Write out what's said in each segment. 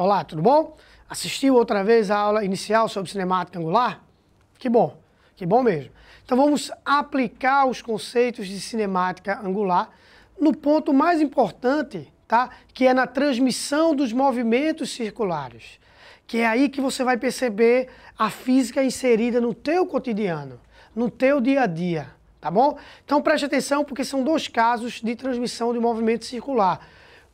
Olá, tudo bom? Assistiu outra vez a aula inicial sobre cinemática angular? Que bom mesmo. Então vamos aplicar os conceitos de cinemática angular no ponto mais importante, tá? Que é na transmissão dos movimentos circulares. Que é aí que você vai perceber a física inserida no teu cotidiano, no teu dia a dia, tá bom? Então preste atenção porque são dois casos de transmissão de movimento circular.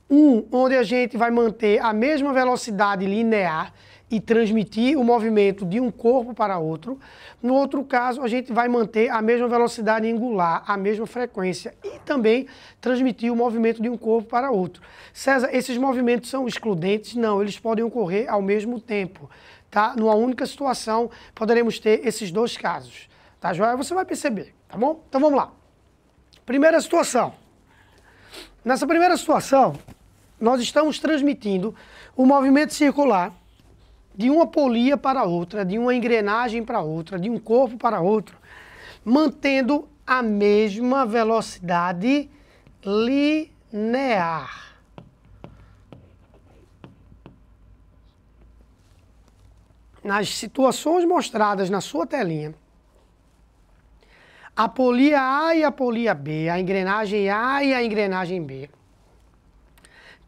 Um, onde a gente vai manter a mesma velocidade linear e transmitir o movimento de um corpo para outro. No outro caso, a gente vai manter a mesma velocidade angular, a mesma frequência e também transmitir o movimento de um corpo para outro. César, esses movimentos são excludentes? Não, eles podem ocorrer ao mesmo tempo, tá? Numa única situação, poderemos ter esses dois casos, tá, Joia? Você vai perceber, tá bom? Então vamos lá. Primeira situação. Nessa primeira situação, nós estamos transmitindo o movimento circular de uma polia para outra, de uma engrenagem para outra, de um corpo para outro, mantendo a mesma velocidade linear. Nas situações mostradas na sua telinha, a polia A e a polia B, a engrenagem A e a engrenagem B,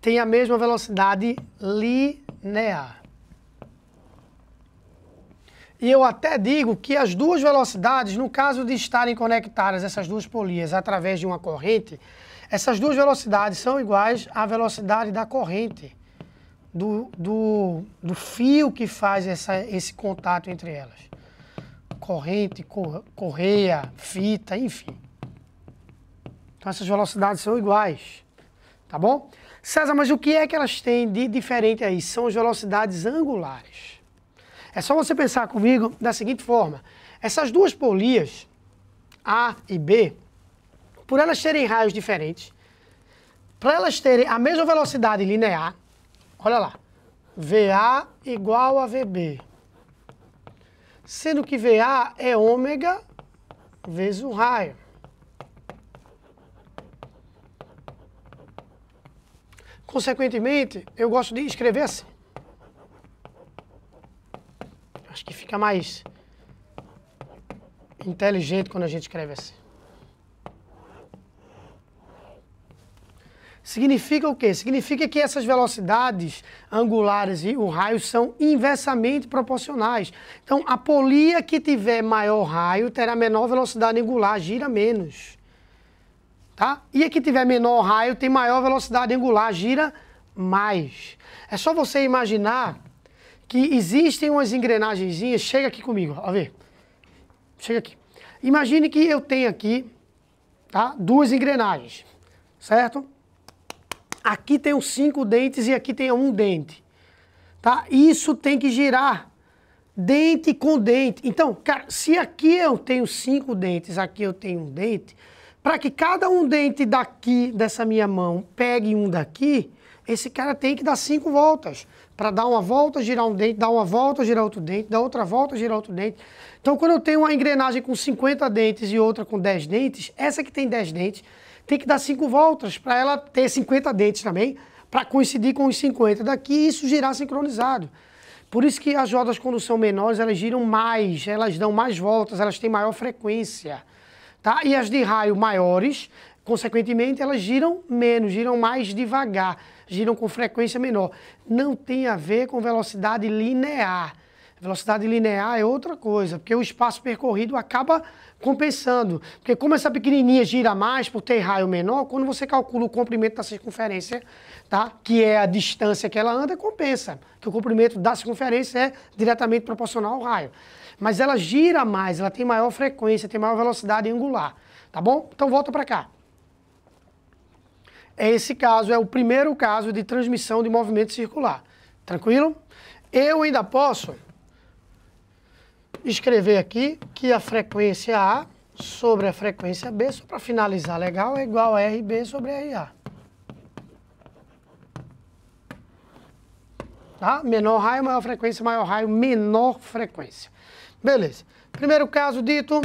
tem a mesma velocidade linear. E eu até digo que as duas velocidades, no caso de estarem conectadas essas duas polias através de uma corrente, essas duas velocidades são iguais à velocidade da corrente, do fio que faz esse contato entre elas. Corrente, correia, fita, enfim. Então essas velocidades são iguais, tá bom? César, mas o que é que elas têm de diferente aí? São as velocidades angulares. É só você pensar comigo da seguinte forma. Essas duas polias, A e B, por elas terem raios diferentes, para elas terem a mesma velocidade linear, olha lá, VA igual a VB. Sendo que VA é ômega vezes o raio. Consequentemente, eu gosto de escrever assim. Acho que fica mais inteligente quando a gente escreve assim. Significa o quê? Significa que essas velocidades angulares e o raio são inversamente proporcionais. Então, a polia que tiver maior raio terá menor velocidade angular, gira menos. Tá? E a que tiver menor raio tem maior velocidade angular, gira mais. É só você imaginar que existem umas engrenagenzinhas. Chega aqui comigo, ó, ver. Chega aqui. Imagine que eu tenho aqui, tá, duas engrenagens, certo? Aqui tem 5 dentes e aqui tem 1 dente. Tá? Isso tem que girar dente com dente. Então, cara, se aqui eu tenho 5 dentes, aqui eu tenho 1 dente, para que cada um dente daqui, dessa minha mão, pegue um daqui, esse cara tem que dar 5 voltas. Para dar uma volta, girar um dente, dar uma volta, girar outro dente, dar outra volta, girar outro dente. Então, quando eu tenho uma engrenagem com 50 dentes e outra com 10 dentes, essa que tem 10 dentes tem que dar 5 voltas para ela ter 50 dentes também, para coincidir com os 50 daqui e isso girar sincronizado. Por isso que as rodas, quando são menores, elas giram mais, elas dão mais voltas, elas têm maior frequência. Tá? E as de raio maiores, consequentemente, elas giram menos, giram mais devagar, giram com frequência menor. Não tem a ver com velocidade linear. Velocidade linear é outra coisa, porque o espaço percorrido acaba compensando. Porque como essa pequenininha gira mais por ter raio menor, quando você calcula o comprimento da circunferência, tá? Que é a distância que ela anda, compensa. Que o comprimento da circunferência é diretamente proporcional ao raio. Mas ela gira mais, ela tem maior frequência, tem maior velocidade angular. Tá bom? Então volta para cá. Esse caso é o primeiro caso de transmissão de movimento circular. Tranquilo? Eu ainda posso escrever aqui que a frequência A sobre a frequência B, só para finalizar legal, é igual a RB sobre RA. Tá? Menor raio, maior frequência, maior raio, menor frequência. Beleza. Primeiro caso dito.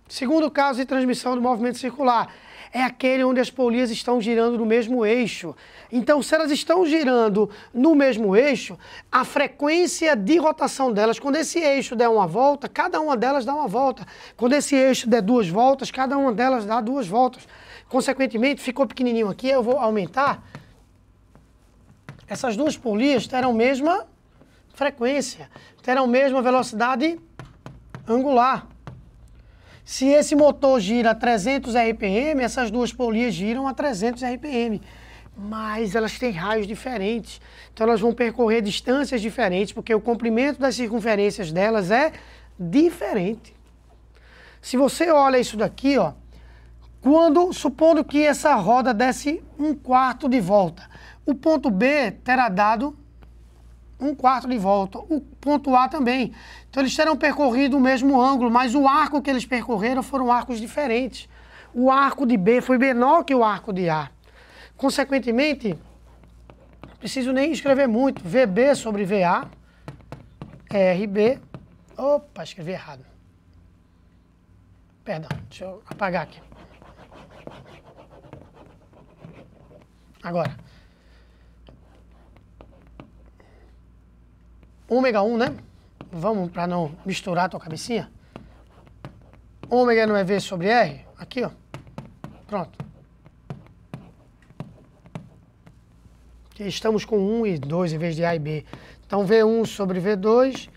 Segundo caso de transmissão do movimento circular. é aquele onde as polias estão girando no mesmo eixo. Então, se elas estão girando no mesmo eixo, a frequência de rotação delas, quando esse eixo der uma volta, cada uma delas dá uma volta. Quando esse eixo der 2 voltas, cada uma delas dá 2 voltas. Consequentemente, ficou pequenininho aqui, eu vou aumentar. Essas duas polias terão a mesma frequência, terão a mesma velocidade angular. Se esse motor gira a 300 RPM, essas duas polias giram a 300 RPM. Mas elas têm raios diferentes. Então elas vão percorrer distâncias diferentes, porque o comprimento das circunferências delas é diferente. Se você olha isso daqui, ó, supondo que essa roda desse 1/4 de volta, o ponto B terá dado 1/4 de volta, o ponto A também. Então eles terão percorrido o mesmo ângulo, mas o arco que eles percorreram foram arcos diferentes. O arco de B foi menor que o arco de A. Consequentemente, não preciso nem escrever muito. VB sobre VA, RB... Opa, escrevi errado. Perdão, deixa eu apagar aqui. Agora. Ômega 1, né? Vamos para não misturar a tua cabecinha. Ômega não é V sobre R? Aqui, ó. Pronto. Aqui estamos com 1 e 2 em vez de A e B. Então, V1 sobre V2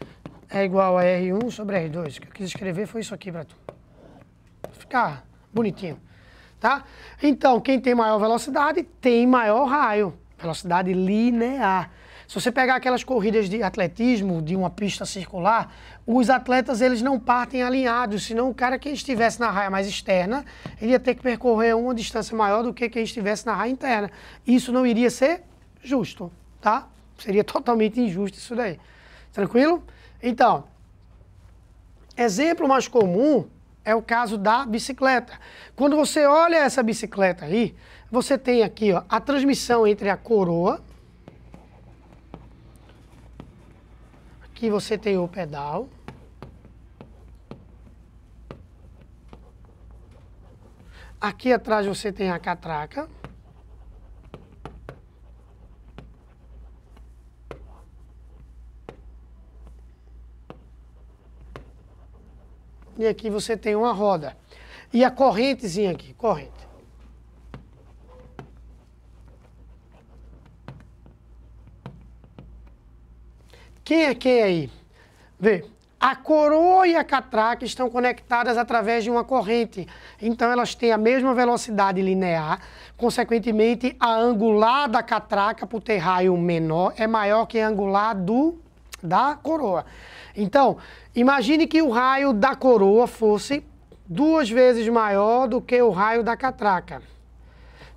é igual a R1 sobre R2. O que eu quis escrever foi isso aqui para tu. Ficar bonitinho. Tá? Então, quem tem maior velocidade tem maior raio. Velocidade linear. Se você pegar aquelas corridas de atletismo, de uma pista circular, os atletas eles não partem alinhados, senão o cara que estivesse na raia mais externa, ele ia ter que percorrer uma distância maior do que quem estivesse na raia interna. Isso não iria ser justo, tá? Seria totalmente injusto isso daí. Tranquilo? Então, exemplo mais comum é o caso da bicicleta. Quando você olha essa bicicleta aí, você tem aqui, ó, a transmissão entre a coroa. Aqui você tem o pedal. Aqui atrás você tem a catraca. E aqui você tem uma roda. E a correntezinha aqui, corrente. Quem é quem aí? Vê, a coroa e a catraca estão conectadas através de uma corrente. Então elas têm a mesma velocidade linear. Consequentemente, a angular da catraca, por ter raio menor, é maior que a angular da coroa. Então, imagine que o raio da coroa fosse 2 vezes maior do que o raio da catraca.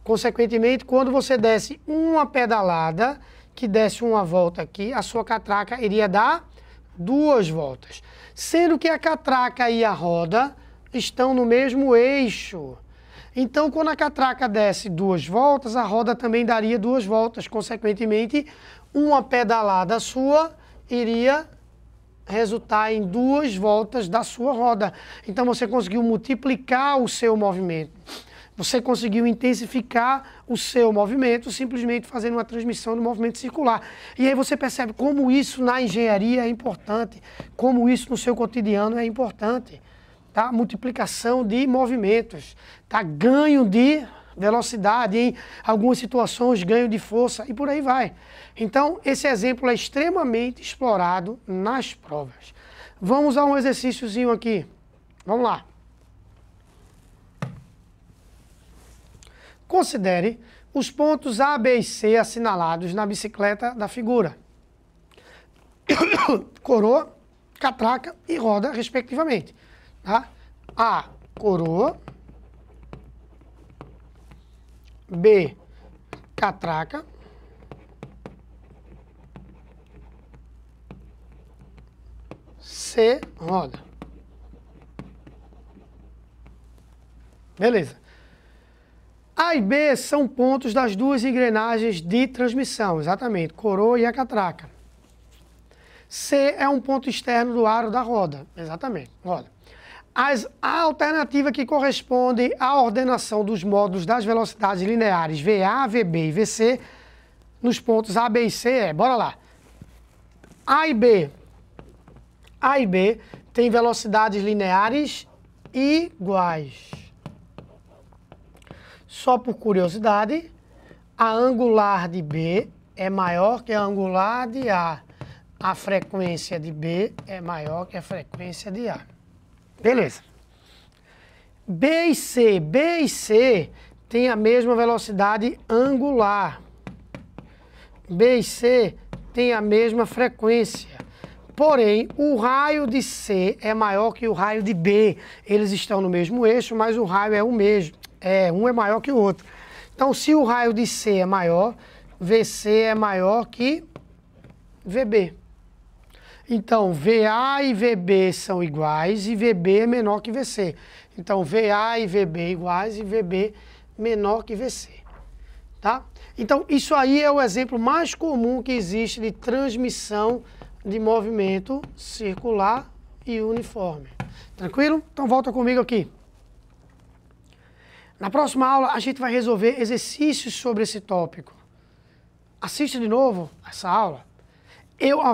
Consequentemente, quando você desse uma pedalada, que desse uma volta aqui, a sua catraca iria dar 2 voltas. Sendo que a catraca e a roda estão no mesmo eixo. Então, quando a catraca desse 2 voltas, a roda também daria 2 voltas. Consequentemente, uma pedalada sua iria resultar em 2 voltas da sua roda. Então, você conseguiu multiplicar o seu movimento. Você conseguiu intensificar o seu movimento simplesmente fazendo uma transmissão do movimento circular. E aí você percebe como isso na engenharia é importante, como isso no seu cotidiano é importante. Tá? Multiplicação de movimentos, tá? Ganho de velocidade, em algumas situações ganho de força e por aí vai. Então, esse exemplo é extremamente explorado nas provas. Vamos a um exercíciozinho aqui. Vamos lá. Considere os pontos A, B e C assinalados na bicicleta da figura. Coroa, catraca e roda, respectivamente. Tá? A, coroa. B, catraca. C, roda. Beleza. A e B são pontos das 2 engrenagens de transmissão, exatamente, coroa e a catraca. C é um ponto externo do aro da roda, exatamente, roda. A alternativa que corresponde à ordenação dos módulos das velocidades lineares VA, VB e VC nos pontos A, B e C é, bora lá. A e B têm velocidades lineares iguais. Só por curiosidade, a angular de B é maior que a angular de A. A frequência de B é maior que a frequência de A. Beleza. B e C têm a mesma velocidade angular. B e C têm a mesma frequência. Porém, o raio de C é maior que o raio de B. Eles estão no mesmo eixo, mas o raio é o mesmo. Um é maior que o outro. Então, se o raio de C é maior, VC é maior que VB. Então, VA e VB são iguais e VB é menor que VC. Então, VA e VB iguais e VB menor que VC. Tá? Então, isso aí é o exemplo mais comum que existe de transmissão de movimento circular e uniforme. Tranquilo? Então, volta comigo aqui. Na próxima aula, a gente vai resolver exercícios sobre esse tópico. Assista de novo essa aula.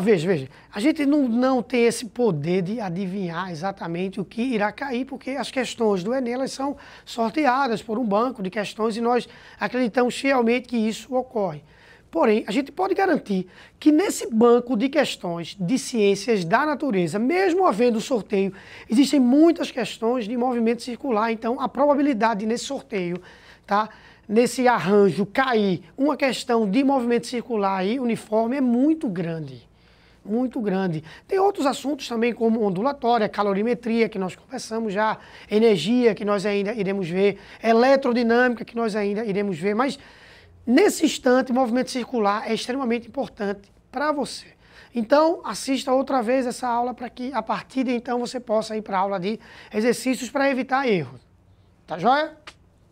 Veja, a gente não tem esse poder de adivinhar exatamente o que irá cair, porque as questões do Enem, elas são sorteadas por um banco de questões e nós acreditamos fielmente que isso ocorre. Porém, a gente pode garantir que nesse banco de questões de ciências da natureza, mesmo havendo sorteio, existem muitas questões de movimento circular. Então, a probabilidade nesse sorteio, tá, nesse arranjo, cair uma questão de movimento circular e uniforme é muito grande. Muito grande. Tem outros assuntos também, como ondulatória, calorimetria, que nós conversamos já, energia, que nós ainda iremos ver, eletrodinâmica, que nós ainda iremos ver, mas nesse instante, o movimento circular é extremamente importante para você. Então, assista outra vez essa aula para que, a partir de então, você possa ir para a aula de exercícios para evitar erros. Tá joia?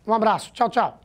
Um abraço. Tchau, tchau.